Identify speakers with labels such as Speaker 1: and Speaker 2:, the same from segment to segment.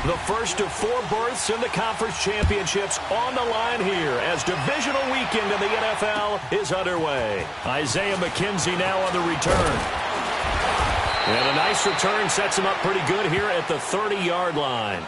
Speaker 1: The first of 4 berths in the conference championships on the line here as divisional weekend in the NFL is underway. Isaiah McKenzie now on the return. And a nice return sets him up pretty good here at the 30-yard line.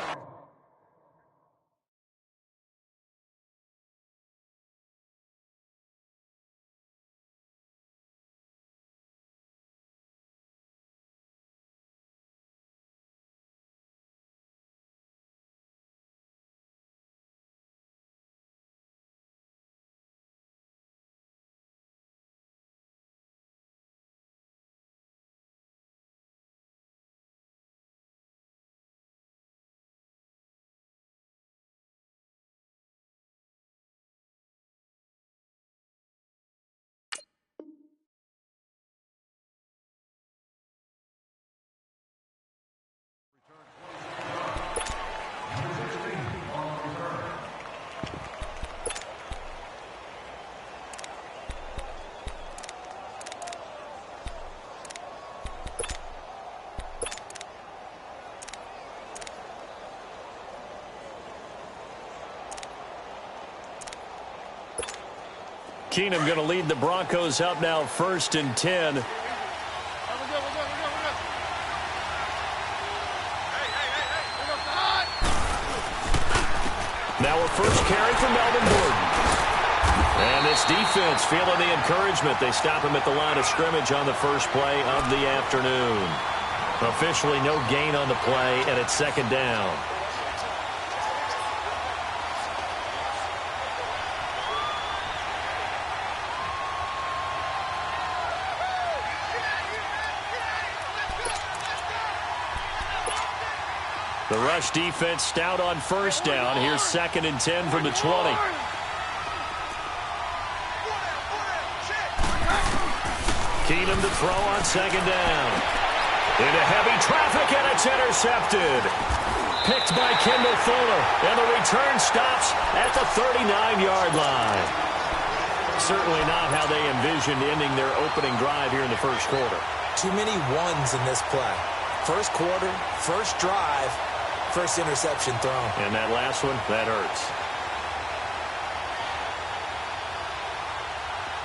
Speaker 1: Keenum going to lead the Broncos up now 1st and 10. Now a first carry for Melvin Gordon. And this defense feeling the encouragement. They stop him at the line of scrimmage on the first play of the afternoon. Officially no gain on the play, and it's 2nd down. The rush defense stout on 1st down. Here's 2nd and 10 from the 20. Keenum to throw on 2nd down. Into heavy traffic, and it's intercepted. Picked by Kendall Fuller, and the return stops at the 39-yard line. Certainly not how they envisioned ending their opening drive here in the first quarter.
Speaker 2: Too many ones in this play. First quarter, first drive, first interception thrown.
Speaker 1: And that last one, that hurts.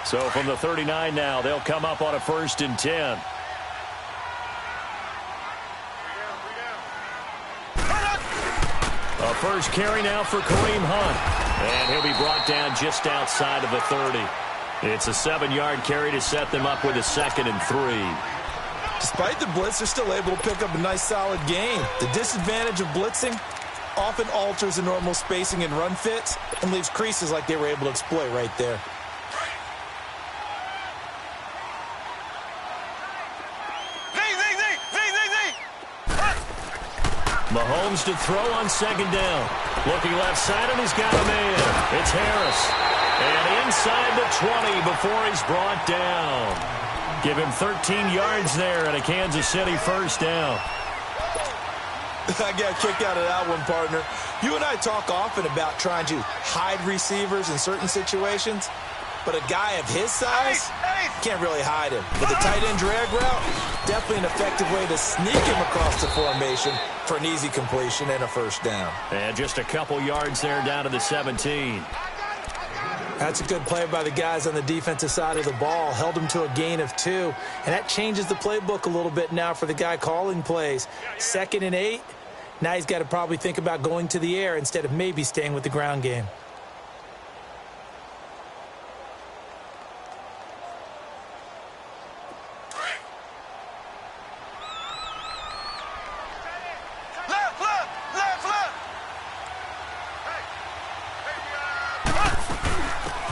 Speaker 1: So from the 39 now, they'll come up on a 1st and 10. A first carry now for Kareem Hunt. And he'll be brought down just outside of the 30. It's a 7-yard carry to set them up with a 2nd and 3.
Speaker 3: Despite the blitz, they're still able to pick up a nice, solid gain. The disadvantage of blitzing often alters the normal spacing and run fits and leaves creases like they were able to exploit right there.
Speaker 1: Mahomes to throw on 2nd down. Looking left side, and he's got a man. It's Harris. And inside the 20 before he's brought down. Give him 13 yards there and a Kansas City 1st down.
Speaker 3: I got a kick out of that one, partner. You and I talk often about trying to hide receivers in certain situations, but a guy of his size can't really hide him. With the tight end drag route, definitely an effective way to sneak him across the formation for an easy completion and a 1st down.
Speaker 1: And just a couple yards there down to the 17.
Speaker 3: That's a good play by the guys on the defensive side of the ball. Held them to a gain of 2. And that changes the playbook a little bit now for the guy calling plays. 2nd and 8. Now he's got to probably think about going to the air instead of maybe staying with the ground game.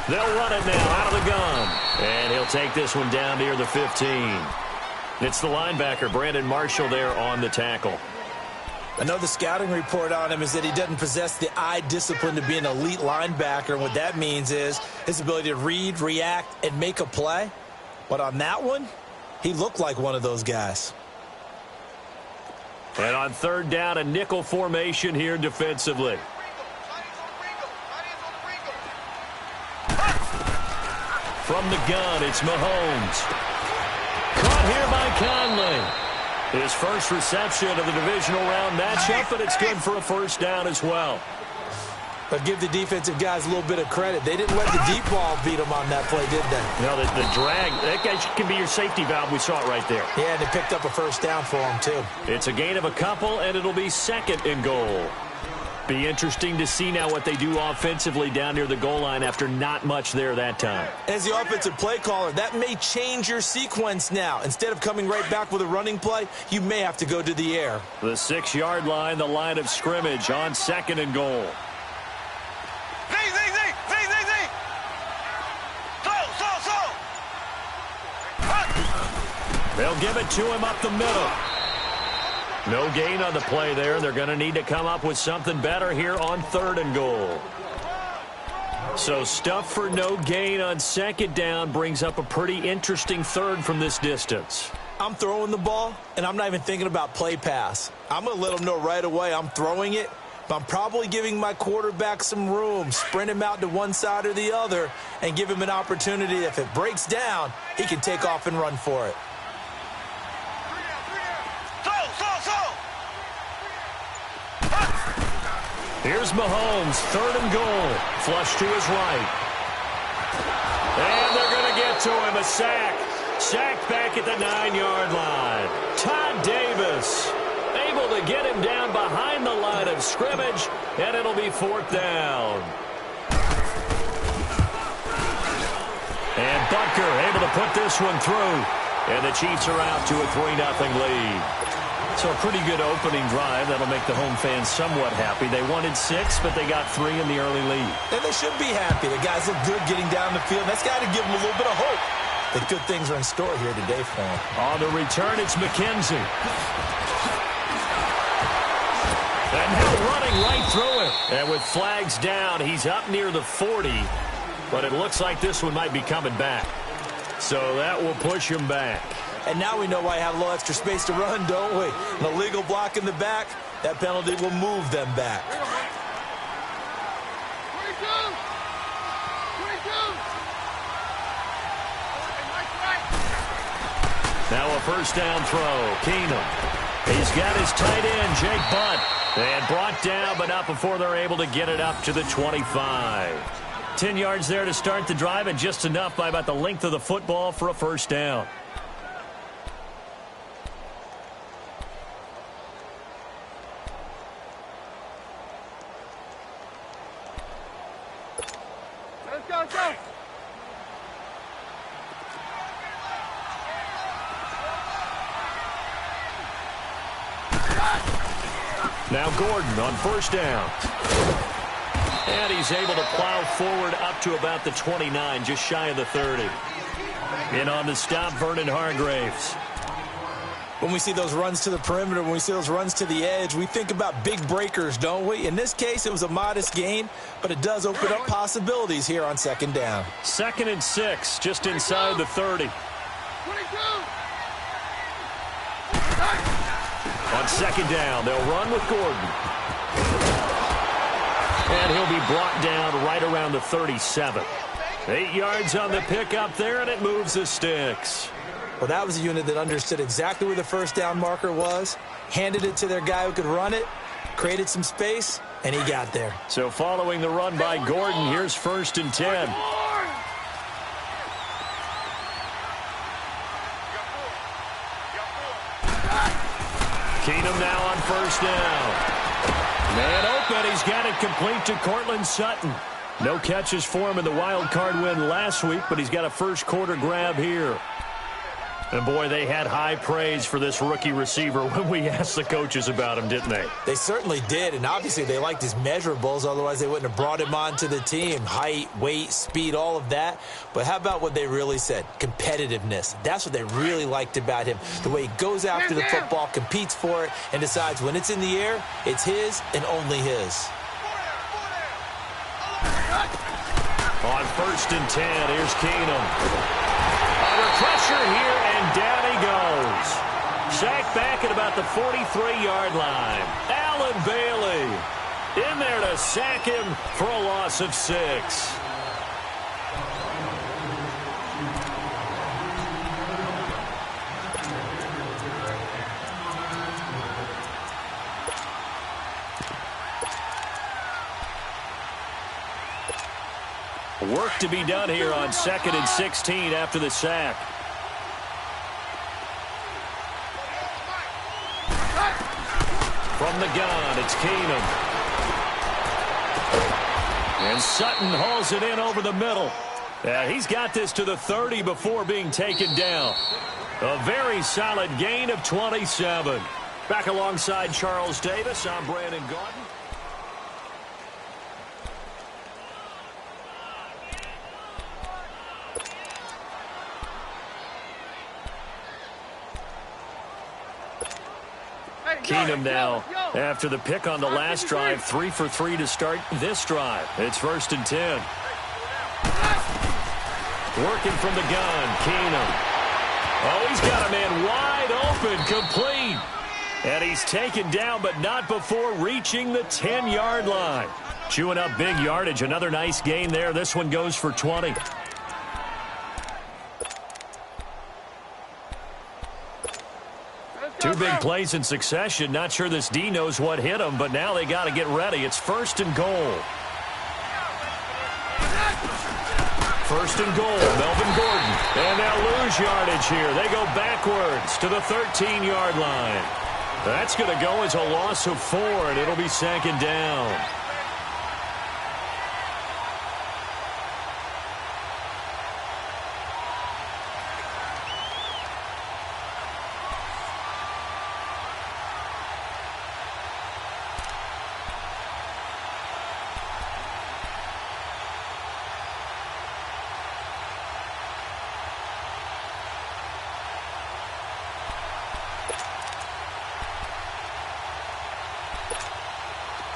Speaker 1: They'll run it now out of the gun. And he'll take this one down near the 15. It's the linebacker, Brandon Marshall, there on the tackle.
Speaker 3: I know the scouting report on him is that he doesn't possess the eye discipline to be an elite linebacker. And what that means is his ability to read, react, and make a play. But on that one, he looked like one of those guys.
Speaker 1: And on 3rd down, a nickel formation here defensively. From the gun, it's Mahomes. Caught here by Conley. His first reception of the divisional round matchup, and it's good for a first down as well.
Speaker 3: But give the defensive guys a little bit of credit. They didn't let the deep ball beat them on that play, did they?
Speaker 1: No, the drag, that guy can be your safety valve. We saw it right there.
Speaker 3: Yeah, and they picked up a first down for him, too.
Speaker 1: It's a gain of a couple, and it'll be second and goal. Be interesting to see now what they do offensively down near the goal line after not much there that time.
Speaker 3: As the offensive play caller, that may change your sequence now. Instead of coming right back with a running play, you may have to go to the air.
Speaker 1: The 6-yard line, the line of scrimmage on second and goal. They'll give it to him up the middle. No gain on the play there. They're going to need to come up with something better here on third and goal. So stuff for no gain on second down brings up a pretty interesting third from this distance.
Speaker 3: I'm throwing the ball, and I'm not even thinking about play pass. I'm going to let them know right away I'm throwing it, but I'm probably giving my quarterback some room, sprint him out to one side or the other, and give him an opportunity. If it breaks down, he can take off and run for it.
Speaker 1: Here's Mahomes, third and goal. Flush to his right. And they're going to get to him, a sack. Sacked back at the 9-yard line. Todd Davis able to get him down behind the line of scrimmage, and it'll be fourth down. And Butker able to put this one through. And the Chiefs are out to a 3-0 lead. So a pretty good opening drive. That'll make the home fans somewhat happy. They wanted 6, but they got 3 in the early lead.
Speaker 3: And they should be happy. The guys look good getting down the field. That's got to give them a little bit of hope that good things are in store here today for them.
Speaker 1: On the return, it's McKenzie. And now running right through it. And with flags down, he's up near the 40. But it looks like this one might be coming back. So that will push him back.
Speaker 3: And now we know why I have a little extra space to run, don't we? An illegal block in the back, that penalty will move them back.
Speaker 1: 22. Now a first down throw. Keenum. He's got his tight end, Jake Butt. And brought down, but not before they're able to get it up to the 25. 10 yards there to start the drive, and just enough by about the length of the football for a first down. Now Gordon on first down. And he's able to plow forward up to about the 29, just shy of the 30. In on the stop, Vernon Hargreaves.
Speaker 3: When we see those runs to the perimeter, when we see those runs to the edge, we think about big breakers, don't we? In this case, it was a modest gain, but it does open up possibilities here on second down.
Speaker 1: 2nd and 6, just inside the 30.
Speaker 4: 22.
Speaker 1: On second down, they'll run with Gordon. And he'll be brought down right around the 37. 8 yards on the pickup there, and it moves the sticks.
Speaker 3: Well, that was a unit that understood exactly where the first down marker was, handed it to their guy who could run it, created some space, and he got there.
Speaker 1: So following the run by Gordon, here's 1st and 10. Keenum now on first down. Man open, he's got it complete to Cortland Sutton. No catches for him in the wild card win last week, but he's got a first quarter grab here. And boy, they had high praise for this rookie receiver when we asked the coaches about him, didn't they?
Speaker 3: They certainly did, and obviously they liked his measurables, otherwise they wouldn't have brought him onto the team. Height, weight, speed, all of that. But how about what they really said? Competitiveness. That's what they really liked about him. The way he goes after the football, competes for it, and decides when it's in the air, it's his and only his.
Speaker 1: On 1st and 10, here's Keenum. Under pressure here, and down he goes. Sacked back at about the 43-yard line. Allen Bailey in there to sack him for a loss of 6. Work to be done here on 2nd and 16 after the sack. From the gun, it's Keenum. And Sutton hauls it in over the middle. He's got this to the 30 before being taken down. A very solid gain of 27. Back alongside Charles Davis, I'm Brandon Gaudin. Keenum now, after the pick on the last drive, 3 for 3 to start this drive. It's 1st and 10. Working from the gun, Keenum. Oh, he's got a man wide open, complete. And he's taken down, but not before reaching the 10-yard line. Chewing up big yardage, another nice gain there. This one goes for 20. Two big plays in succession. Not sure this D knows what hit him, but now they got to get ready. It's 1st and goal. 1st and goal, Melvin Gordon. And they'll lose yardage here. They go backwards to the 13-yard line. That's going to go as a loss of 4, and it'll be 2nd down.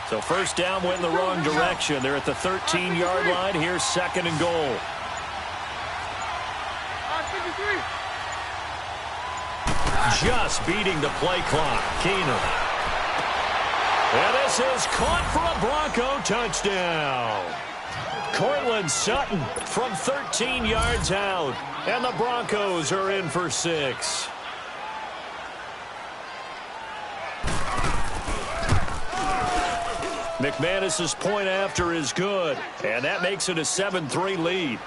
Speaker 1: So 1st down went in the wrong direction. They're at the 13-yard line. Here's 2nd and goal. Just beating the play clock. Keenum. And this is caught for a Bronco touchdown. Cortland Sutton from 13 yards out. And the Broncos are in for 6. McManus's point after is good, and that makes it a 7-3 lead.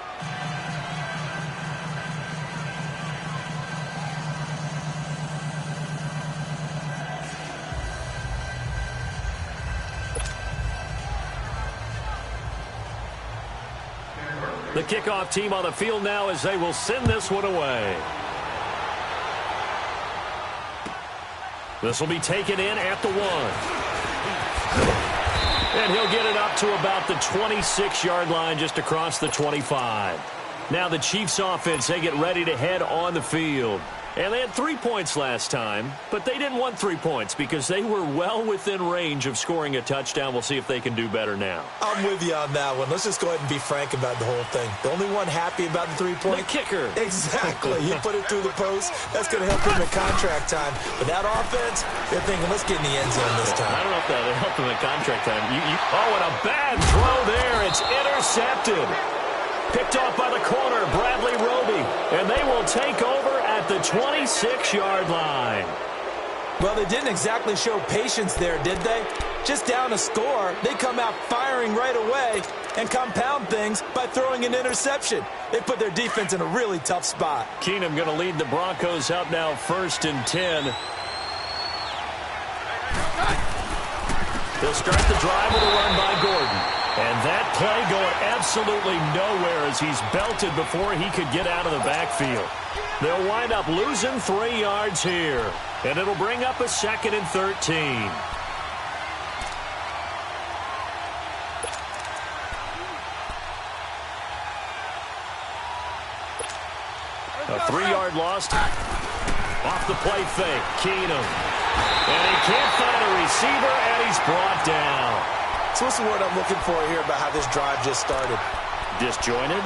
Speaker 1: The kickoff team on the field now as they will send this one away. This will be taken in at the 1. And he'll get it up to about the 26-yard line, just across the 25. Now the Chiefs offense, they get ready to head on the field. And they had 3 points last time, but they didn't want 3 points because they were well within range of scoring a touchdown. We'll see if they can do better now.
Speaker 3: I'm with you on that one. Let's just go ahead and be frank about the whole thing. The only one happy about the 3-point?
Speaker 1: The kicker.
Speaker 3: Exactly. You put it through the post. That's going to help him in contract time. But that offense, they're thinking, let's get in the end zone this time.
Speaker 1: I don't know if that'll help him in contract time. Oh, and a bad throw there. It's intercepted. Picked off by the corner, Bradley Roby. And they will take over at the 26-yard line.
Speaker 3: Well, they didn't exactly show patience there, did they? Just down a score, they come out firing right away and compound things by throwing an interception. They put their defense in a really tough spot.
Speaker 1: Keenum going to lead the Broncos up now 1st and 10. They'll start the drive with a run by Gordon. And that play going absolutely nowhere as he's belted before he could get out of the backfield. They'll wind up losing 3 yards here. And it'll bring up a 2nd and 13. A 3-yard loss. Off the play fake, Keenum. And he can't find a receiver, and he's brought down.
Speaker 3: So what's the word I'm looking for here about how this drive just started?
Speaker 1: Disjointed?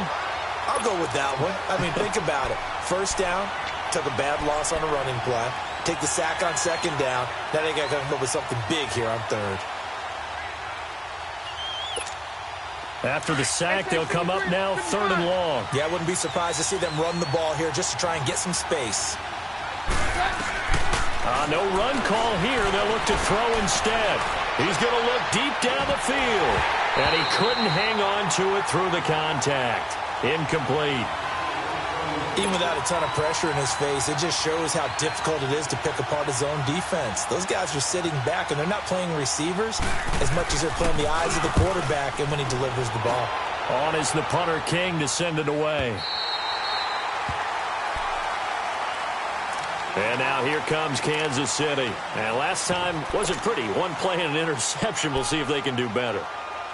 Speaker 3: I'll go with that one. I mean, think about it. 1st down, took a bad loss on a running play. Take the sack on 2nd down. Now they got to come up with something big here on 3rd.
Speaker 1: After the sack, they'll come up now 3rd and long.
Speaker 3: Yeah, I wouldn't be surprised to see them run the ball here just to try and get some space.
Speaker 1: No run call here. They'll look to throw instead. He's going to look deep down the field. And he couldn't hang on to it through the contact. Incomplete.
Speaker 3: Even without a ton of pressure in his face, it just shows how difficult it is to pick apart his own defense. Those guys are sitting back, and they're not playing receivers as much as they're playing the eyes of the quarterback and when he delivers the ball.
Speaker 1: On is the punter, King, to send it away. And now here comes Kansas City. And last time wasn't pretty. One play and an interception. We'll see if they can do better.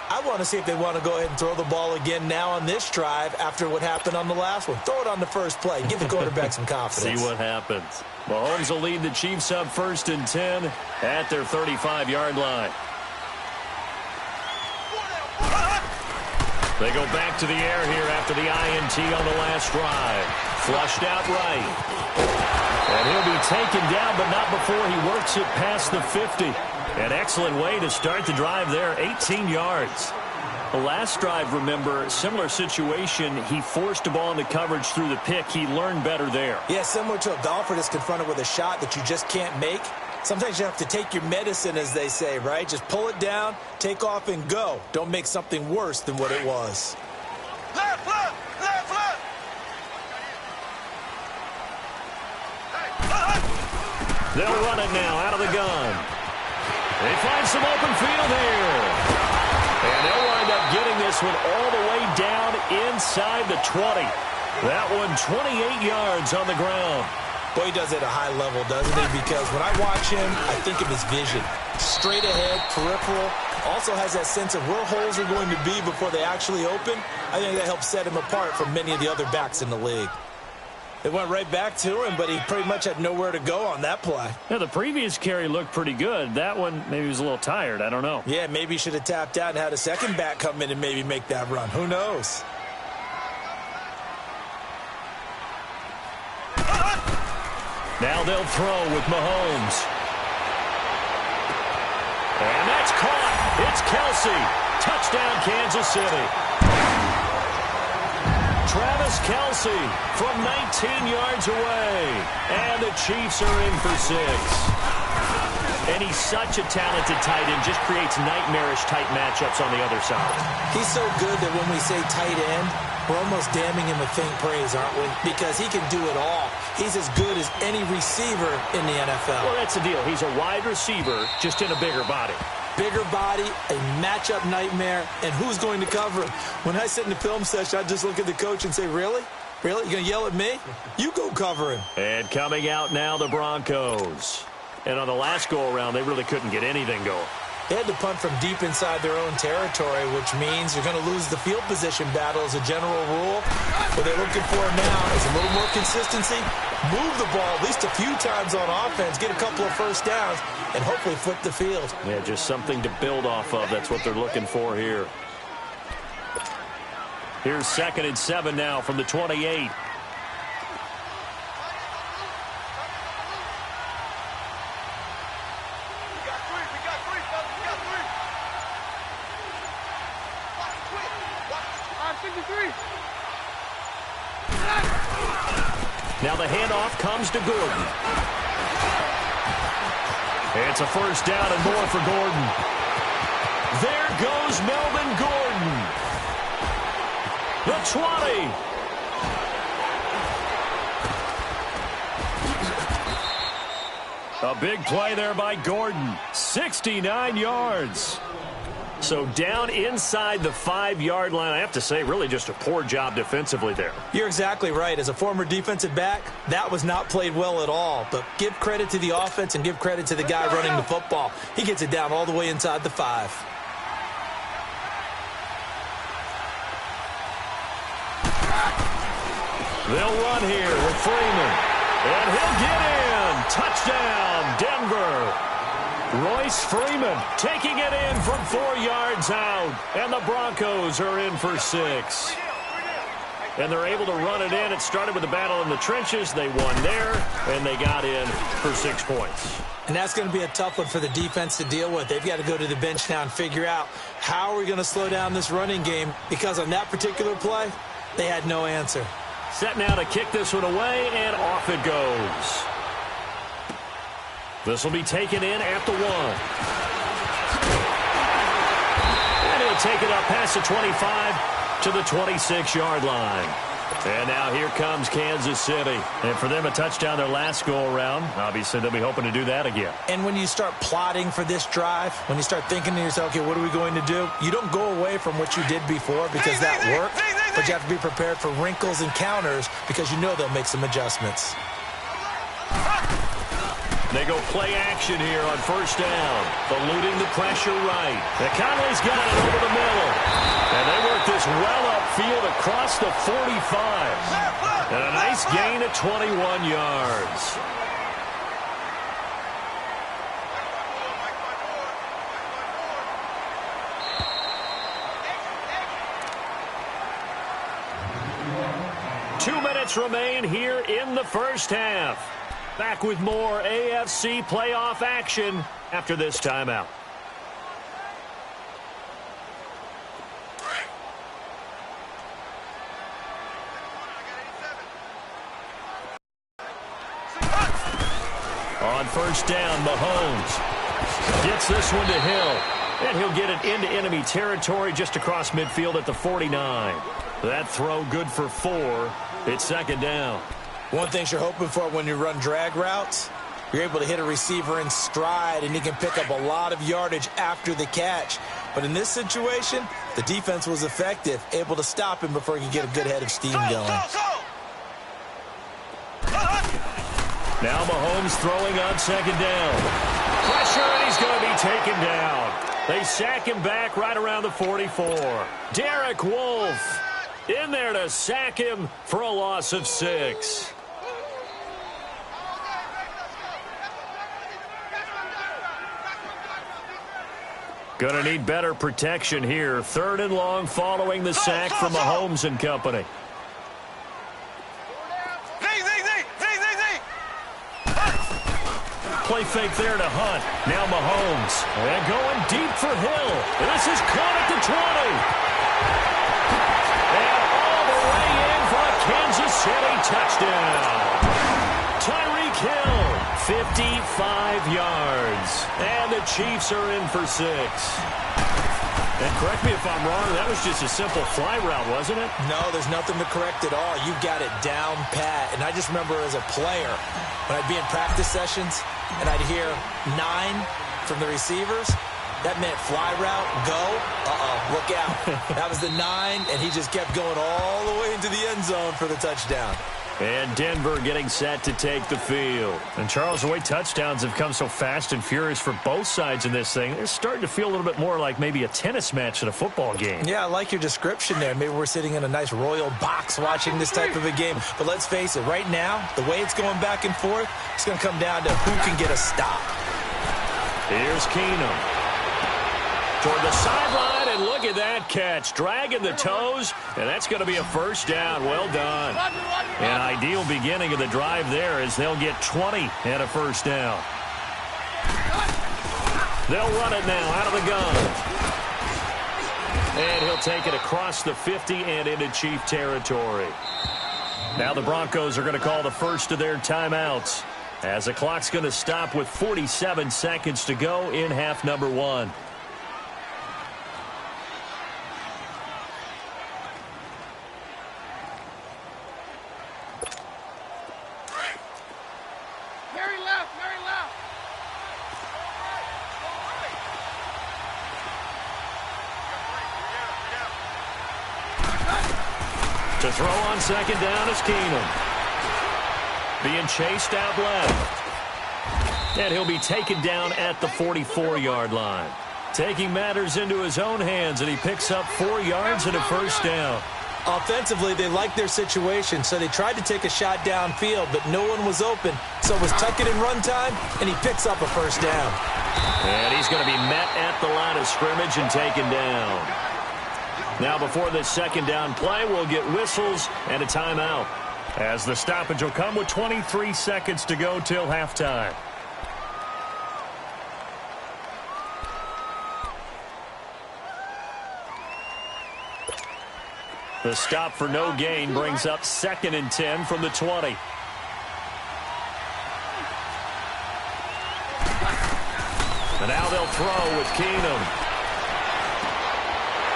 Speaker 3: I want to see if they want to go ahead and throw the ball again now on this drive after what happened on the last one. Throw it on the first play. Give the quarterback some confidence.
Speaker 1: See what happens. Mahomes will lead the Chiefs up 1st and 10 at their 35-yard line. They go back to the air here after the INT on the last drive. Flushed out right. And he'll be taken down, but not before he works it past the 50. An excellent way to start the drive there, 18 yards. The last drive, remember, similar situation. He forced the ball into coverage through the pick. He learned better there.
Speaker 3: Yeah, similar to a golfer that's confronted with a shot that you just can't make. Sometimes you have to take your medicine, as they say, right? Just pull it down, take off, and go. Don't make something worse than what it was.
Speaker 4: Left, left, left, left.
Speaker 1: They'll run it now out of the gun. They find some open field here. And they'll wind up getting this one all the way down inside the 20. That one 28 yards on the ground.
Speaker 3: Boy, he does it at a high level, doesn't he? Because when I watch him, I think of his vision. Straight ahead, peripheral. Also has that sense of where holes are going to be before they actually open. I think that helps set him apart from many of the other backs in the league. It went right back to him, but he pretty much had nowhere to go on that play.
Speaker 1: Yeah, the previous carry looked pretty good. That one, maybe he was a little tired. I don't know.
Speaker 3: Yeah, maybe he should have tapped out and had a second back come in and maybe make that run. Who knows?
Speaker 1: Now they'll throw with Mahomes. And that's caught. It's Kelsey. Touchdown, Kansas City. Travis Kelsey from 19 yards away. And the Chiefs are in for 6. And he's such a talented tight end. Just creates nightmarish-type matchups on the other side.
Speaker 3: He's so good that when we say tight end, we're almost damning him with faint praise, aren't we? Because he can do it all. He's as good as any receiver in the NFL.
Speaker 1: Well, that's the deal. He's a wide receiver, just in a bigger body.
Speaker 3: Bigger body, a matchup nightmare, and who's going to cover him? When I sit in the film session, I just look at the coach and say, really? Really? You going to yell at me? You go cover him.
Speaker 1: And coming out now, the Broncos. And on the last go-around, they really couldn't get anything going.
Speaker 3: They had to punt from deep inside their own territory, which means you're going to lose the field position battle as a general rule. What they're looking for now is a little more consistency, move the ball at least a few times on offense, get a couple of first downs, and hopefully flip the field.
Speaker 1: Yeah, just something to build off of. That's what they're looking for here. Here's 2nd and 7 now from the 28. Now the handoff comes to Gordon. It's a first down and more for Gordon. There goes Melvin Gordon. The 20. A big play there by Gordon. 69 yards. So down inside the 5-yard line. I have to say, really just a poor job defensively there.
Speaker 3: You're exactly right. As a former defensive back, that was not played well at all. But give credit to the offense and give credit to the guy running the football. He gets it down all the way inside the 5.
Speaker 1: They'll run here with Freeman. And he'll get in. Touchdown, Denver. Royce Freeman taking it in from 4 yards out. And the Broncos are in for 6. And they're able to run it in. It started with a battle in the trenches. They won there, and they got in for 6 points.
Speaker 3: And that's going to be a tough one for the defense to deal with. They've got to go to the bench now and figure out how are we going to slow down this running game, because on that particular play, they had no answer.
Speaker 1: Set now to kick this one away, and off it goes. This will be taken in at the 1. And he'll take it up past the 25 to the 26-yard line. And now here comes Kansas City. And for them, a touchdown their last go-around. Obviously, they'll be hoping to do that again.
Speaker 3: And when you start plotting for this drive, when you start thinking to yourself, okay, what are we going to do? You don't go away from what you did before because that worked. But you have to be prepared for wrinkles and counters because you know they'll make some adjustments.
Speaker 1: They go play action here on first down. Eluding the pressure right. And Conley's got it over the middle. And they work this well upfield across the 45. And a nice gain of 21 yards. Remain here in the first half. Back with more AFC playoff action after this timeout. On first down, Mahomes gets this one to Hill. And he'll get it into enemy territory just across midfield at the 49. That throw good for 4. It's second down.
Speaker 3: One thing you're hoping for when you run drag routes, you're able to hit a receiver in stride, and he can pick up a lot of yardage after the catch. But in this situation, the defense was effective, able to stop him before he could get a good head of steam going.
Speaker 1: Now Mahomes throwing on second down. Pressure, and he's going to be taken down. They sack him back right around the 44. Derek Wolfe in there to sack him for a loss of 6. Gonna need better protection here. 3rd and long following the sack from Mahomes and company. Play fake there to Hunt. Now Mahomes. And going deep for Hill. And this is caught at the 20. And all the way in for a Kansas City touchdown. Tyreek Hill, 55 yards. And the Chiefs are in for 6. And correct me if I'm wrong, that was just a simple fly route, wasn't it?
Speaker 3: No, there's nothing to correct at all. You've got it down pat. And I just remember as a player, when I'd be in practice sessions, and I'd hear 9 from the receivers, that meant fly route, go, look out. That was the 9, and he just kept going all the way into the end zone for the touchdown.
Speaker 1: And Denver getting set to take the field. And Charles, the way touchdowns have come so fast and furious for both sides in this thing, it's starting to feel a little bit more like maybe a tennis match at a football game.
Speaker 3: Yeah, I like your description there. Maybe we're sitting in a nice royal box watching this type of a game. But let's face it, right now, the way it's going back and forth, it's going to come down to who can get a stop.
Speaker 1: Here's Keenum. Toward the sideline, and look at that catch. Dragging the toes, and that's going to be a first down. Well done. An ideal beginning of the drive there as they'll get 20 and a first down. They'll run it now out of the gun. And he'll take it across the 50 and into Chief territory. Now the Broncos are going to call the first of their timeouts as the clock's going to stop with 47 seconds to go in half number 1. To throw on second down is Keenum. Being chased out left. And he'll be taken down at the 44-yard line. Taking matters into his own hands, and he picks up 4 yards and a first down.
Speaker 3: Offensively, they liked their situation, so they tried to take a shot downfield, but no one was open. So it was tuck it in run time, and he picks up a first down.
Speaker 1: And he's going to be met at the line of scrimmage and taken down. Now before this second down play, we'll get whistles and a timeout, as the stoppage will come with 23 seconds to go till halftime. The stop for no gain brings up 2nd and 10 from the 20. And now they'll throw with Keenum.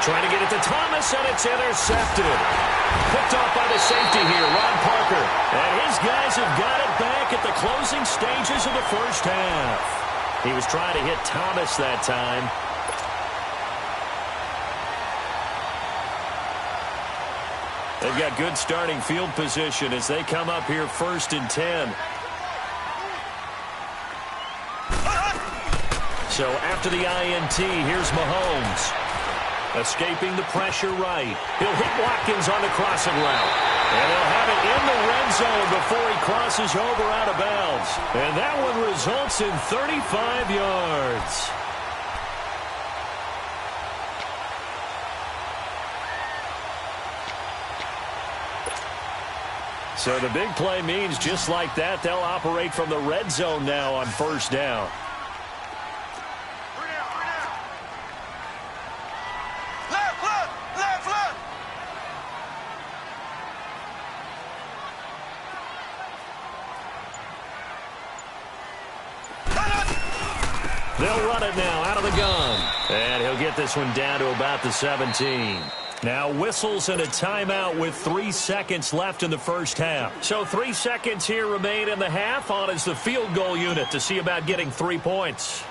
Speaker 1: Trying to get it to Thomas, and it's intercepted. Picked off by the safety here, Ron Parker. And his guys have got it back at the closing stages of the first half. He was trying to hit Thomas that time. They've got good starting field position as they come up here 1st and 10. So after the INT, here's Mahomes. Escaping the pressure right. He'll hit Watkins on the crossing route. And they'll have it in the red zone before he crosses over out of bounds. And that one results in 35 yards. So the big play means just like that, they'll operate from the red zone now on 1st down. They'll run it now out of the gun. And he'll get this one down to about the 17. Now whistles and a timeout with 3 seconds left in the first half. So 3 seconds here remain in the half. On is the field goal unit to see about getting 3 points.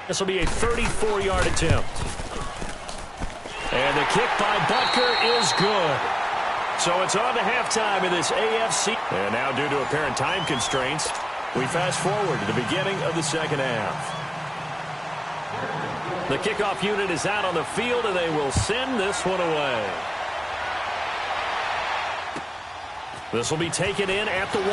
Speaker 1: This will be a 34-yard attempt. And the kick by Butker is good. So it's on to halftime in this AFC. And now due to apparent time constraints, we fast forward to the beginning of the second half. The kickoff unit is out on the field, and they will send this one away. This will be taken in at the 1.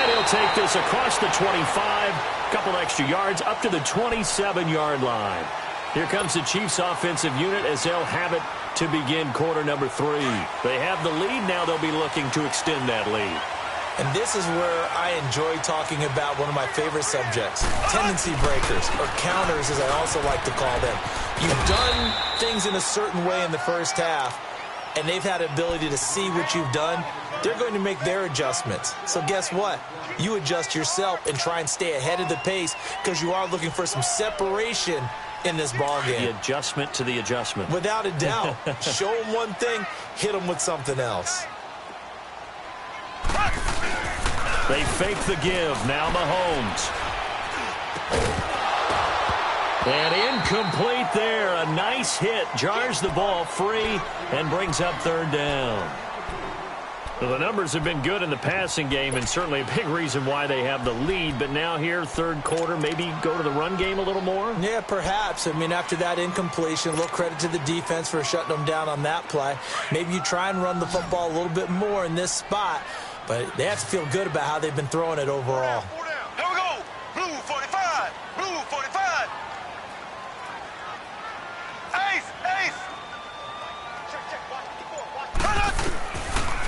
Speaker 1: And he'll take this across the 25, a couple extra yards, up to the 27-yard line. Here comes the Chiefs' offensive unit as they'll have it to begin quarter number 3. They have the lead. Now they'll be looking to extend that lead.
Speaker 3: And this is where I enjoy talking about one of my favorite subjects, tendency breakers, or counters as I also like to call them. You've done things in a certain way in the first half, and they've had the ability to see what you've done. They're going to make their adjustments. So guess what? You adjust yourself and try and stay ahead of the pace because you are looking for some separation in this ballgame.
Speaker 1: The adjustment to the adjustment.
Speaker 3: Without a doubt. Show them one thing, hit them with something else.
Speaker 1: They fake the give. Now Mahomes. And incomplete there. A nice hit. Jars the ball free and brings up 3rd down. Well, the numbers have been good in the passing game and certainly a big reason why they have the lead. But now here, 3rd quarter, maybe go to the run game a little more?
Speaker 3: Yeah, perhaps. I mean, after that incompletion, a little credit to the defense for shutting them down on that play. Maybe you try and run the football a little bit more in this spot. But they have to feel good about how they've been throwing it overall.
Speaker 4: Here we go. Blue 45. Blue 45. Ace. Ace.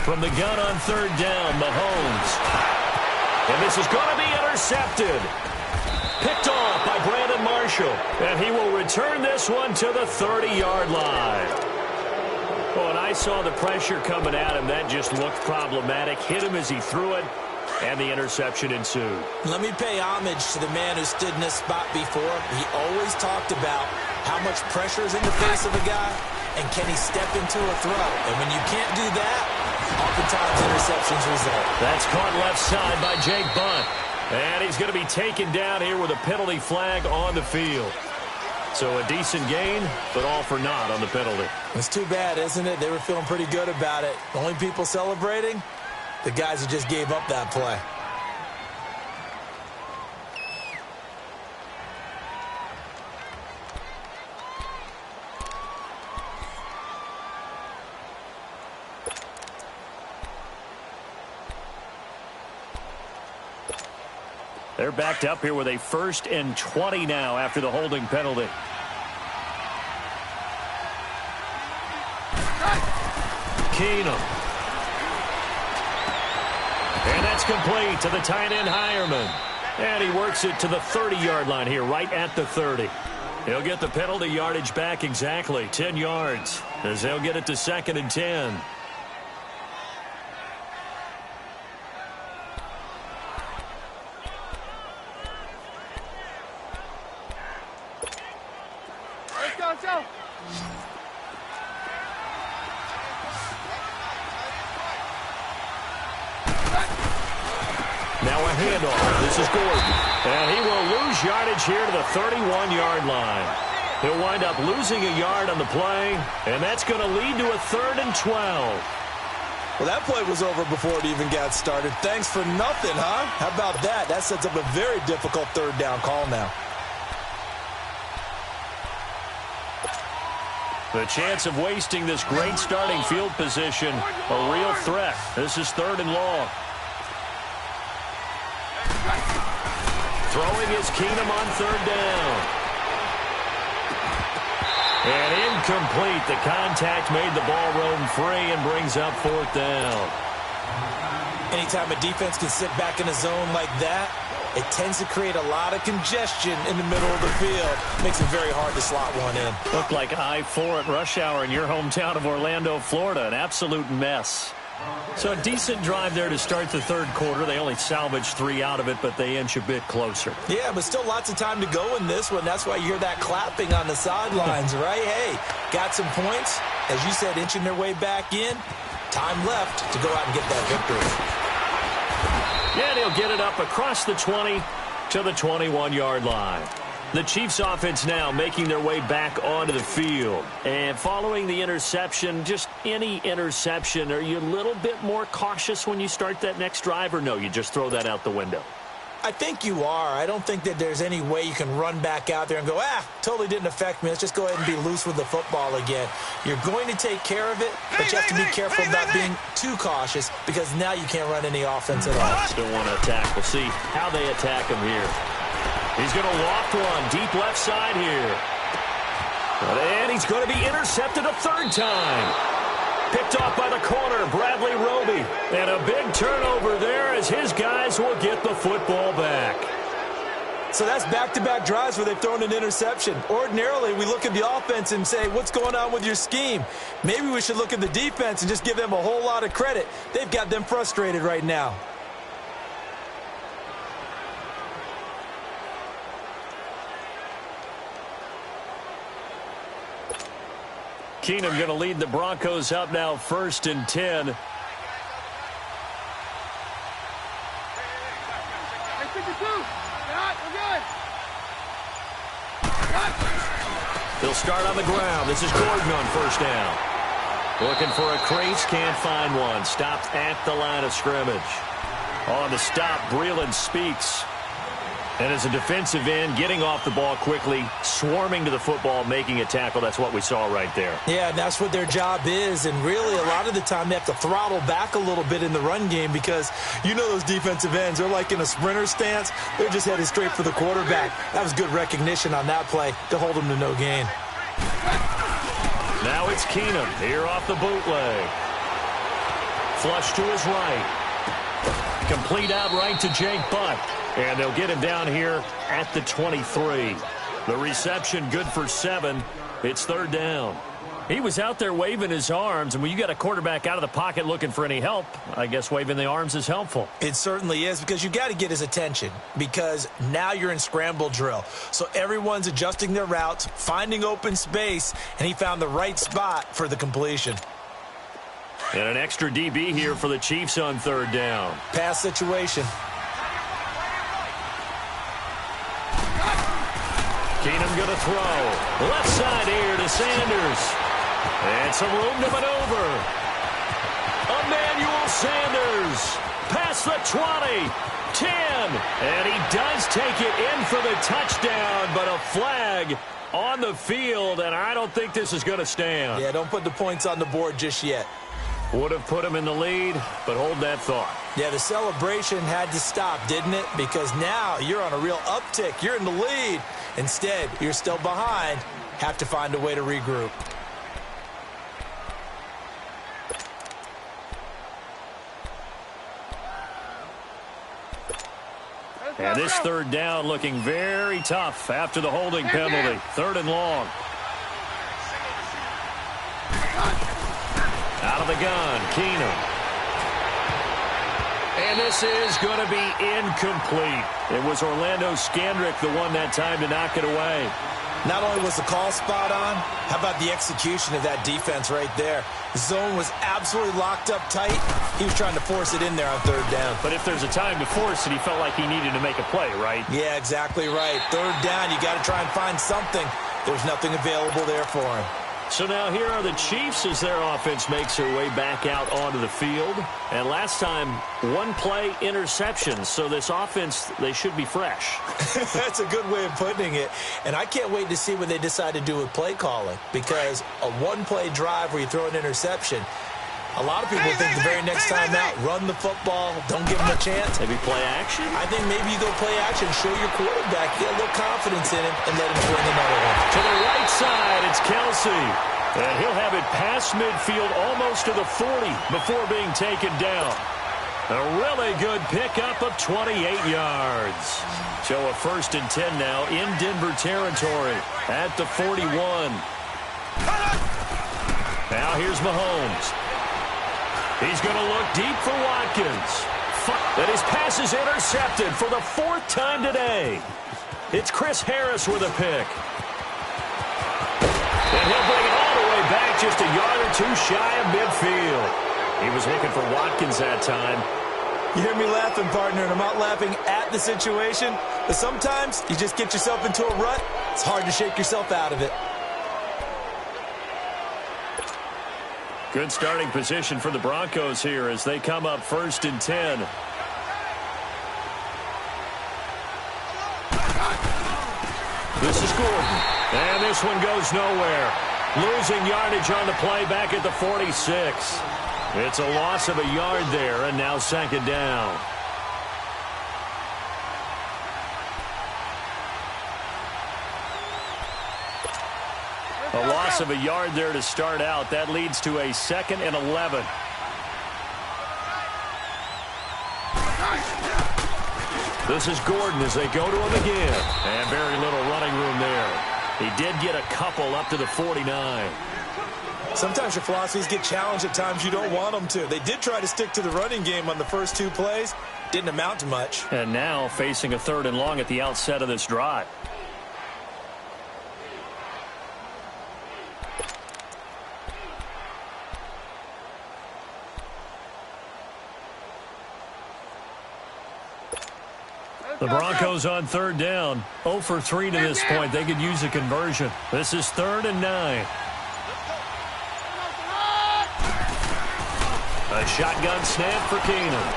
Speaker 1: From the gun on 3rd down, Mahomes. And this is going to be intercepted. Picked off by Brandon Marshall. And he will return this one to the 30-yard line. Oh, and I saw the pressure coming at him. That just looked problematic. Hit him as he threw it, and the interception ensued.
Speaker 3: Let me pay homage to the man who stood in this spot before. He always talked about how much pressure is in the face of a guy, and can he step into a throw. And when you can't do that, oftentimes interceptions result.
Speaker 1: That's caught left side by Jake Bunt. And he's going to be taken down here with a penalty flag on the field. So a decent gain, but all for naught on the penalty.
Speaker 3: It's too bad, isn't it? They were feeling pretty good about it. The only people celebrating, the guys who just gave up that play.
Speaker 1: They're backed up here with a 1st and 20 now after the holding penalty. Keenum. And that's complete to the tight end Hireman. And he works it to the 30-yard line here, right at the 30. He'll get the penalty yardage back exactly, 10 yards, as they'll get it to 2nd and 10. Now a handoff. This is Gordon. And he will lose yardage here to the 31-yard line. He'll wind up losing a yard on the play, and that's going to lead to a 3rd and 12.
Speaker 3: Well, that play was over before it even got started. Thanks for nothing, huh? How about that? That sets up a very difficult 3rd down call now.
Speaker 1: The chance of wasting this great starting field position, a real threat. This is 3rd and long. Throwing is Keenum on 3rd down. And incomplete. The contact made the ball roam free and brings up 4th down.
Speaker 3: Anytime a defense can sit back in a zone like that, it tends to create a lot of congestion in the middle of the field. Makes it very hard to slot one in.
Speaker 1: Looked like I-4 at rush hour in your hometown of Orlando, Florida. An absolute mess. So a decent drive there to start the 3rd quarter. They only salvaged 3 out of it, but they inch a bit closer.
Speaker 3: Yeah, but still lots of time to go in this one. That's why you hear that clapping on the sidelines, right? Hey, got some points. As you said, inching their way back in. Time left to go out and get that victory.
Speaker 1: And he'll get it up across the 20 to the 21-yard line. The Chiefs offense now making their way back onto the field. And following the interception, just any interception, are you a little bit more cautious when you start that next drive, or no, you just throw that out the window?
Speaker 3: I think you are. I don't think that there's any way you can run back out there and go, totally didn't affect me. Let's just go ahead and be loose with the football again. You're going to take care of it, but you have to be careful about being too cautious because now you can't run any offense at all.
Speaker 1: Still want to attack. We'll see how they attack him here. He's going to loft one deep left side here. And he's going to be intercepted a 3rd time. Picked off by the corner, Bradley Roby. And a big turnover there as his guys will get the football back.
Speaker 3: So that's back-to-back drives where they've thrown an interception. Ordinarily, we look at the offense and say, what's going on with your scheme? Maybe we should look at the defense and just give them a whole lot of credit. They've got them frustrated right now.
Speaker 1: Keenum going to lead the Broncos up now 1st and 10. They'll start on the ground. This is Gordon on 1st down. Looking for a crease, can't find one. Stopped at the line of scrimmage. On the stop, Breeland Speaks. And as a defensive end, getting off the ball quickly, swarming to the football, making a tackle. That's what we saw right there.
Speaker 3: Yeah, and that's what their job is. And really, a lot of the time, they have to throttle back a little bit in the run game because you know those defensive ends, they're like in a sprinter stance. They're just headed straight for the quarterback. That was good recognition on that play to hold them to no gain.
Speaker 1: Now it's Keenum here off the bootleg. Flush to his right. Complete out right to Jake Butt. And they'll get him down here at the 23. The reception good for 7. It's 3rd down. He was out there waving his arms, and when you got a quarterback out of the pocket looking for any help, I guess waving the arms is helpful.
Speaker 3: It certainly is because you got to get his attention because now you're in scramble drill. So everyone's adjusting their routes, finding open space, and he found the right spot for the completion.
Speaker 1: And an extra DB here for the Chiefs on 3rd down.
Speaker 3: Pass situation.
Speaker 1: Keenum going to throw. Left side here to Sanders. And some room to maneuver. Emmanuel Sanders. Past the 20. 10. And he does take it in for the touchdown, but a flag on the field, and I don't think this is going to stand.
Speaker 3: Yeah, don't put the points on the board just yet.
Speaker 1: Would have put him in the lead, but hold that thought.
Speaker 3: Yeah, the celebration had to stop, didn't it? Because now you're on a real uptick. You're in the lead. Instead, you're still behind. Have to find a way to regroup.
Speaker 1: And this 3rd down looking very tough after the holding penalty. 3rd and long. Out of the gun, Keenum. And this is going to be incomplete. It was Orlando Scandrick the one that time to knock it away.
Speaker 3: Not only was the call spot on, how about the execution of that defense right there? The zone was absolutely locked up tight. He was trying to force it in there on third down.
Speaker 1: But if there's a time to force it, he felt like he needed to make a play, right?
Speaker 3: Yeah, exactly right. Third down, you got to try and find something. There's nothing available there for him.
Speaker 1: So now here are the Chiefs as their offense makes their way back out onto the field. And last time, one play interception. So this offense, they should be fresh.
Speaker 3: That's a good way of putting it. And I can't wait to see what they decide to do with play calling. Because a one-play drive where you throw an interception, a lot of people think the very next time out, run the football, don't give them a chance.
Speaker 1: Maybe play action?
Speaker 3: I think maybe you go play action, show your quarterback, get a little confidence in him, and let him bring another one.
Speaker 1: To the right side, it's Kelsey. And he'll have it past midfield almost to the 40 before being taken down. A really good pickup of 28 yards. So a 1st and 10 now in Denver territory at the 41. Now here's Mahomes. He's going to look deep for Watkins. And his pass is intercepted for the 4th time today. It's Chris Harris with a pick. And he'll bring it all the way back just a yard or two shy of midfield. He was looking for Watkins that time.
Speaker 3: You hear me laughing, partner, and I'm not laughing at the situation. But sometimes you just get yourself into a rut. It's hard to shake yourself out of it.
Speaker 1: Good starting position for the Broncos here as they come up 1st and 10. This is Gordon. And this one goes nowhere. Losing yardage on the play back at the 46. It's a loss of a yard there, and now 2nd down. A loss of a yard there to start out. That leads to a 2nd and 11. This is Gordon as they go to him again. And very little running room there. He did get a couple up to the 49.
Speaker 3: Sometimes your philosophies get challenged at times you don't want them to. They did try to stick to the running game on the first 2 plays. Didn't amount to much.
Speaker 1: And now facing a 3rd and long at the outset of this drive. The Broncos on 3rd down. 0 for 3 to this point. They could use a conversion. This is 3rd and 9. A shotgun snap for Keenum.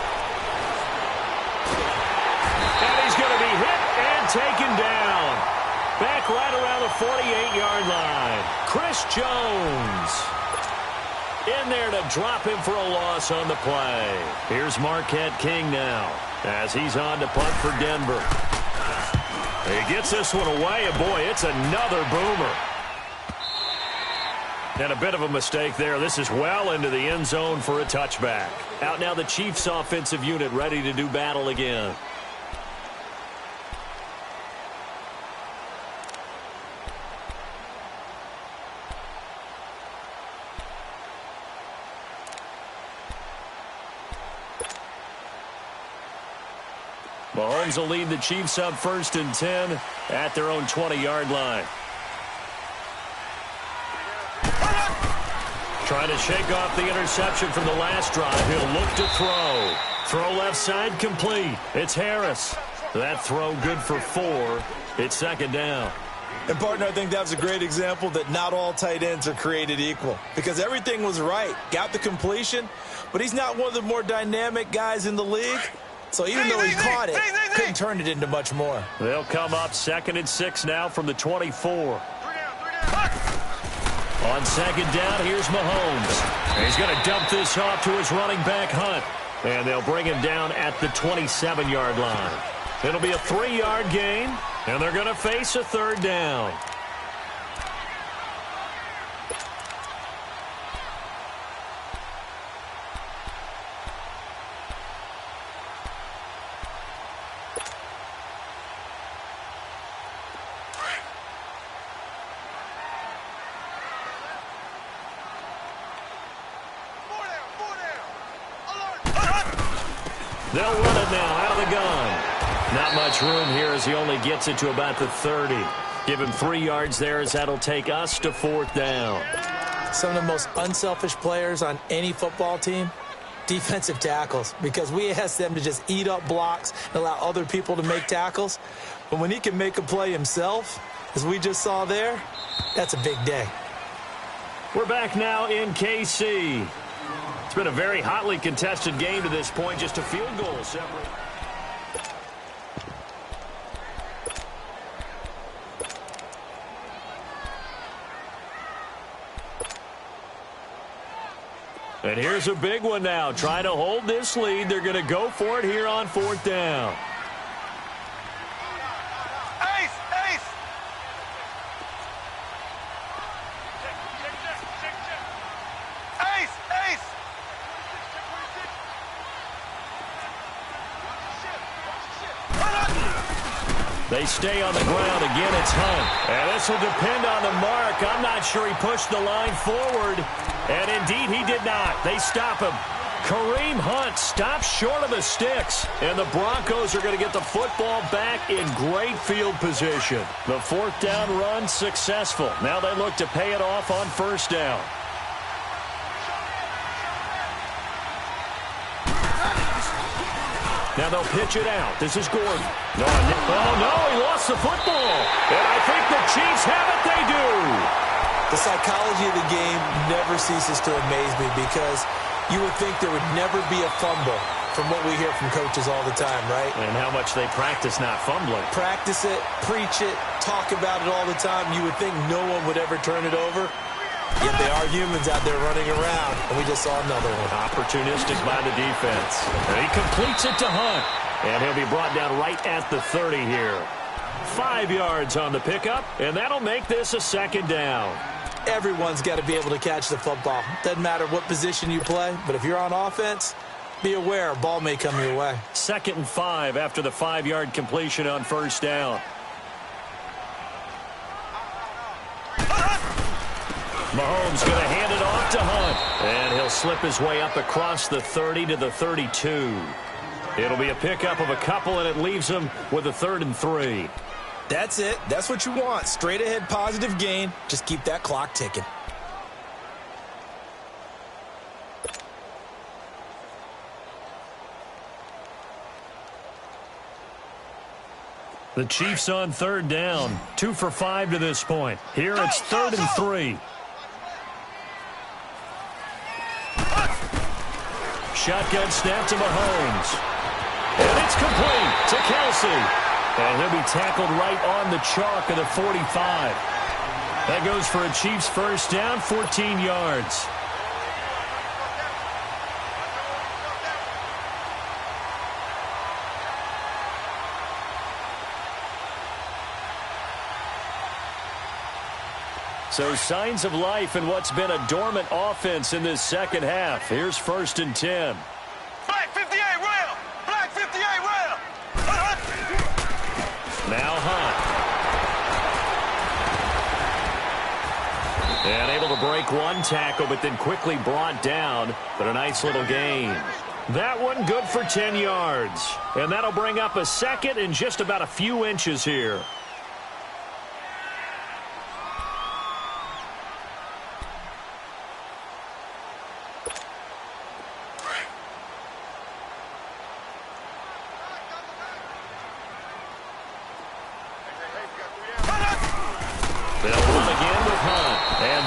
Speaker 1: And he's going to be hit and taken down. Back right around the 48-yard line. Chris Jones in there to drop him for a loss on the play. Here's Marquette King now as he's on to punt for Denver. He gets this one away, and boy, it's another boomer. And a bit of a mistake there. This is well into the end zone for a touchback. Out now the Chiefs offensive unit ready to do battle again. Mahomes will lead the Chiefs up 1st and 10 at their own 20-yard line. Trying to shake off the interception from the last drive. He'll look to throw. Throw left side complete. It's Harris. That throw good for 4. It's 2nd down.
Speaker 3: And, partner, I think that was a great example that not all tight ends are created equal. Because everything was right. Got the completion, but he's not one of the more dynamic guys in the league. So even though he caught it, couldn't turn it into much more.
Speaker 1: They'll come up 2nd and 6 now from the 24. On 2nd down, here's Mahomes. He's going to dump this off to his running back, Hunt. And they'll bring him down at the 27-yard line. It'll be a 3-yard gain, and they're going to face a 3rd down. They'll run it now out of the gun. Not much room here as he only gets it to about the 30. Give him 3 yards there as that'll take us to 4th down.
Speaker 2: Some of the most unselfish players on any football team, defensive tackles, because we ask them to just eat up blocks and allow other people to make tackles. But when he can make a play himself, as we just saw there, that's a big day.
Speaker 1: We're back now in KC. It's been a very hotly contested game to this point, just a field goal separate. And here's a big one now. Trying to hold this lead. They're going to go for it here on 4th down.
Speaker 4: Ace! Ace! Ace! Ace!
Speaker 1: They stay on the ground. Again, it's Hunt. And this will depend on the mark. I'm not sure he pushed the line forward. And indeed, he did not. They stop him. Kareem Hunt stops short of the sticks. And the Broncos are going to get the football back in great field position. The 4th down run successful. Now they look to pay it off on 1st down. Now they'll pitch it out. This is Gordon. No, oh, no, he lost the football. And I think the Chiefs have it. They do.
Speaker 2: The psychology of the game never ceases to amaze me because you would think there would never be a fumble from what we hear from coaches all the time, right?
Speaker 1: And how much they practice not fumbling.
Speaker 2: Practice it, preach it, talk about it all the time. You would think no one would ever turn it over. Yet they are humans out there running around, and we just saw another one.
Speaker 1: Opportunistic by the defense. And he completes it to Hunt. And he'll be brought down right at the 30 here. 5 yards on the pickup, and that'll make this a 2nd down.
Speaker 2: Everyone's got to be able to catch the football. Doesn't matter what position you play, but if you're on offense, be aware a ball may come your way.
Speaker 1: 2nd and 5 after the 5-yard completion on 1st down. Mahomes going to hand it off to Hunt. And he'll slip his way up across the 30 to the 32. It'll be a pickup of a couple, and it leaves him with a 3rd and 3.
Speaker 2: That's it. That's what you want. Straight ahead positive gain. Just keep that clock ticking.
Speaker 1: The Chiefs on 3rd down. 2 for 5 to this point. Here it's 3rd and 3. Shotgun snap to Mahomes. And it's complete to Kelsey. And he'll be tackled right on the chalk of the 45. That goes for a Chiefs 1st down, 14 yards. So signs of life in what's been a dormant offense in this 2nd half. Here's 1st and 10.
Speaker 4: Black 58 rail! Black 58 rail!
Speaker 1: Now Hunt. And able to break one tackle, but then quickly brought down. But a nice little gain. That one good for 10 yards. And that'll bring up a 2nd and just about a few inches here.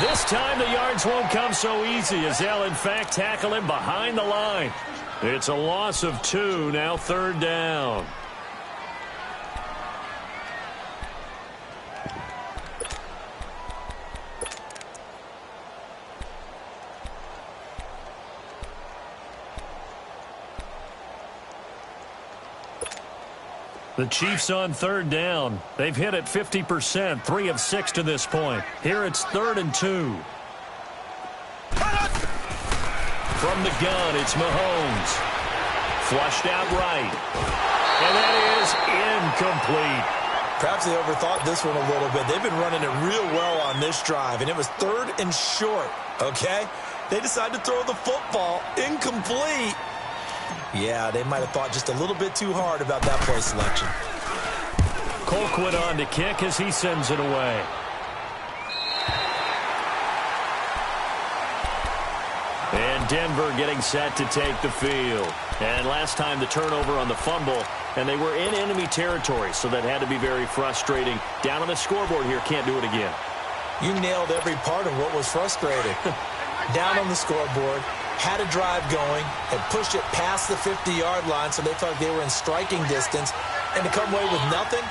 Speaker 1: This time the yards won't come so easy as they'll in fact tackle him behind the line. It's a loss of 2, now 3rd down. The Chiefs on 3rd down. They've hit it 50%, 3 of 6 to this point. Here it's 3rd and 2. From the gun, it's Mahomes. Flushed out right. And that is incomplete.
Speaker 2: Perhaps they overthought this one a little bit. They've been running it real well on this drive, and it was 3rd and short, okay? They decided to throw the football incomplete. Yeah, they might have thought just a little bit too hard about that play selection.
Speaker 1: Colquitt on to kick as he sends it away. And Denver getting set to take the field. And last time the turnover on the fumble, and they were in enemy territory, so that had to be very frustrating. Down on the scoreboard here, can't do it again.
Speaker 2: You nailed every part of what was frustrating. Down on the scoreboard, had a drive going, had pushed it past the 50-yard line, so they thought they were in striking distance, and to come away with nothing,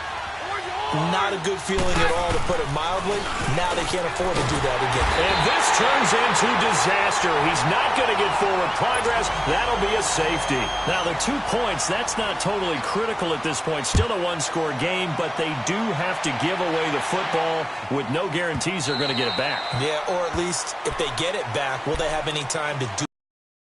Speaker 2: not a good feeling at all, to put it mildly. Now they can't afford to do that again.
Speaker 1: And this turns into disaster. He's not going to get forward progress. That'll be a safety. Now, the 2 points, that's not totally critical at this point. Still a one-score game, but they do have to give away the football with no guarantees they're going to get it back.
Speaker 2: Yeah, or at least if they get it back, will they have any time to do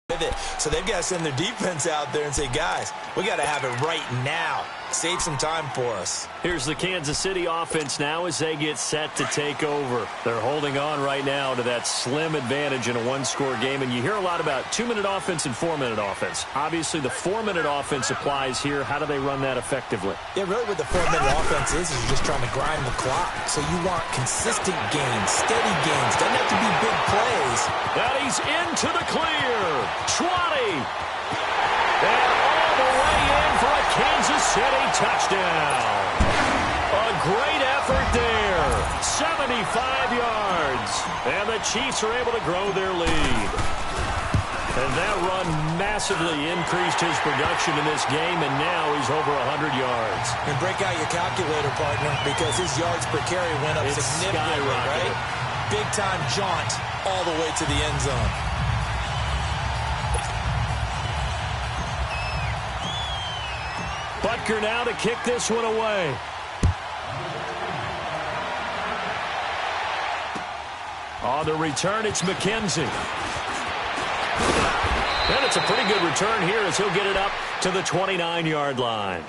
Speaker 2: with it? So they've got to send their defense out there and say, guys, we got to have it right now. Save some time for us.
Speaker 1: Here's the Kansas City offense now as they get set to take over. They're holding on right now to that slim advantage in a one-score game, and you hear a lot about 2-minute offense and 4-minute offense. Obviously, the 4-minute offense applies here. How do they run that effectively?
Speaker 2: Yeah, really what the 4-minute offense is you're just trying to grind the clock. So you want consistent gains, steady gains. Doesn't have to be big plays.
Speaker 1: And he's into the clear. 20. And all the way in for a Kansas City touchdown. A great effort there. 75 yards. And the Chiefs are able to grow their lead. And that run massively increased his production in this game, and now he's over 100 yards.
Speaker 2: And break out your calculator, partner, because his yards per carry went up significantly, right? Big-time jaunt all the way to the end zone.
Speaker 1: Butker now to kick this one away. On the return, it's McKenzie. And it's a pretty good return here as he'll get it up to the 29-yard line.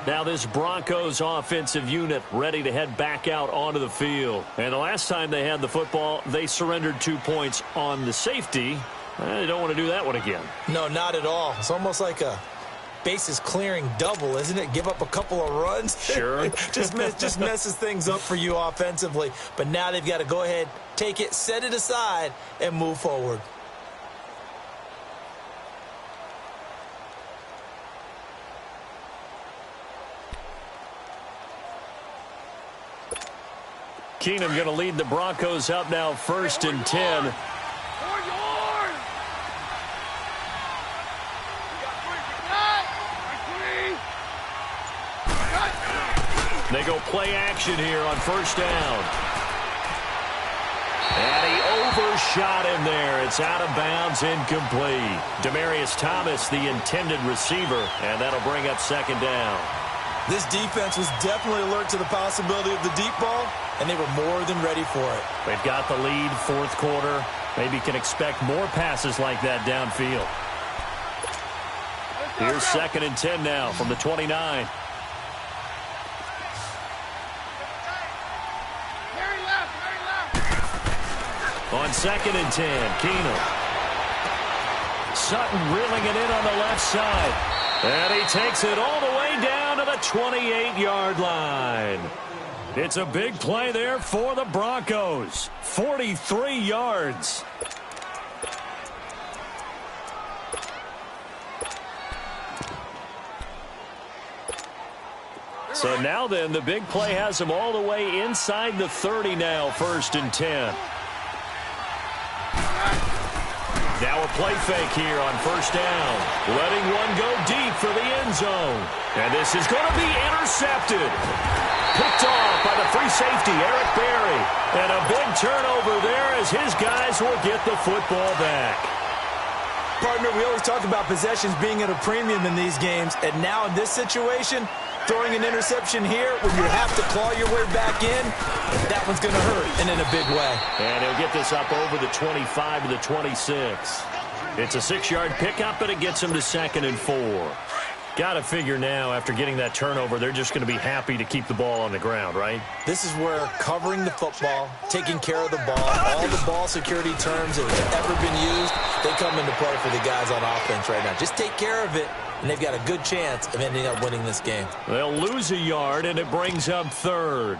Speaker 1: Now this Broncos offensive unit ready to head back out onto the field. And the last time they had the football, they surrendered 2 points on the safety. They don't want to do that one again.
Speaker 2: No, not at all. It's almost like a bases clearing double, isn't it? Give up a couple of runs.
Speaker 1: Sure.
Speaker 2: just messes things up for you offensively. But now they've got to go ahead, take it, set it aside, and move forward.
Speaker 1: Keenum going to lead the Broncos up now 1st and 10. They go play action here on 1st down. And he overshot him there. It's out of bounds, incomplete. Demaryius Thomas, the intended receiver, and that'll bring up 2nd down.
Speaker 2: This defense was definitely alert to the possibility of the deep ball, and they were more than ready for it.
Speaker 1: They've got the lead, 4th quarter. Maybe can expect more passes like that downfield. Here's 2nd and 10 now from the 29. On 2nd and 10, Keenum. Sutton reeling it in on the left side. And he takes it all the way down to the 28-yard line. It's a big play there for the Broncos. 43 yards. So now then, the big play has him all the way inside the 30 now, 1st and 10. Now a play fake here on 1st down. Letting one go deep for the end zone. And this is going to be intercepted. Picked off by the free safety, Eric Berry. And a big turnover there as his guys will get the football back.
Speaker 2: Partner, we always talk about possessions being at a premium in these games. And now in this situation, throwing an interception here when you have to claw your way back in, that one's going to hurt, and in a big way.
Speaker 1: And he'll get this up over the 25 to the 26. It's a 6-yard pickup, but it gets him to 2nd and 4. Got to figure now, after getting that turnover, they're just going to be happy to keep the ball on the ground, right?
Speaker 2: This is where covering the football, taking care of the ball, all the ball security terms that have ever been used, they come into play for the guys on offense right now. Just take care of it, and they've got a good chance of ending up winning this game.
Speaker 1: They'll lose a yard, and it brings up third.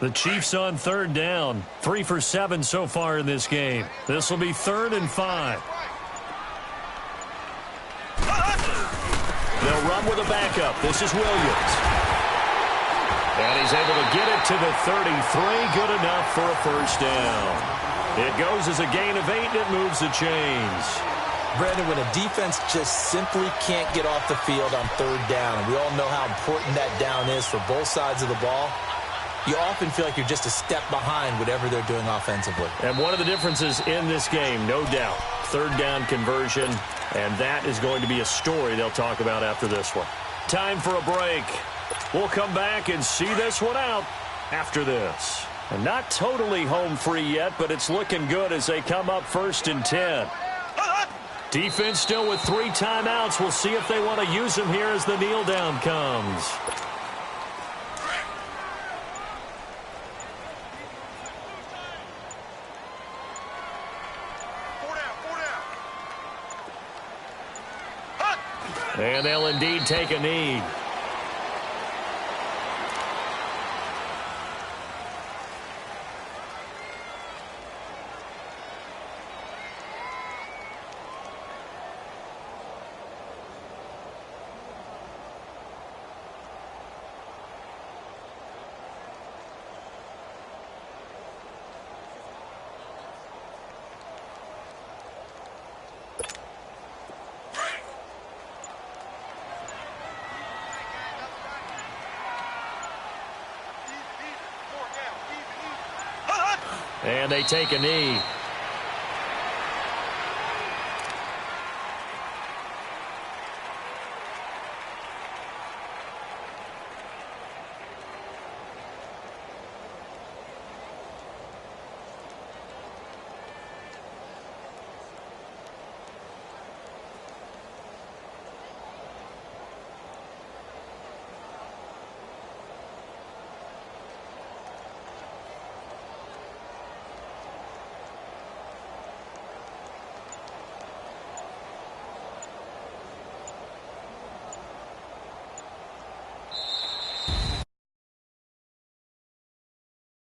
Speaker 1: The Chiefs on third down. 3 for 7 so far in this game. This will be 3rd and 5. They'll run with a backup. This is Williams. And he's able to get it to the 33. Good enough for a first down. It goes as a gain of 8, and it moves the chains.
Speaker 2: Brandon, when a defense just simply can't get off the field on third down, and we all know how important that down is for both sides of the ball, you often feel like you're just a step behind whatever they're doing offensively.
Speaker 1: And one of the differences in this game, no doubt, third down conversion, and that is going to be a story they'll talk about after this one. Time for a break. We'll come back and see this one out after this. And not totally home free yet, but it's looking good as they come up 1st and 10. Defense still with 3 timeouts. We'll see if they want to use them here as the kneel down comes. And they'll indeed take a knee. And they take a knee.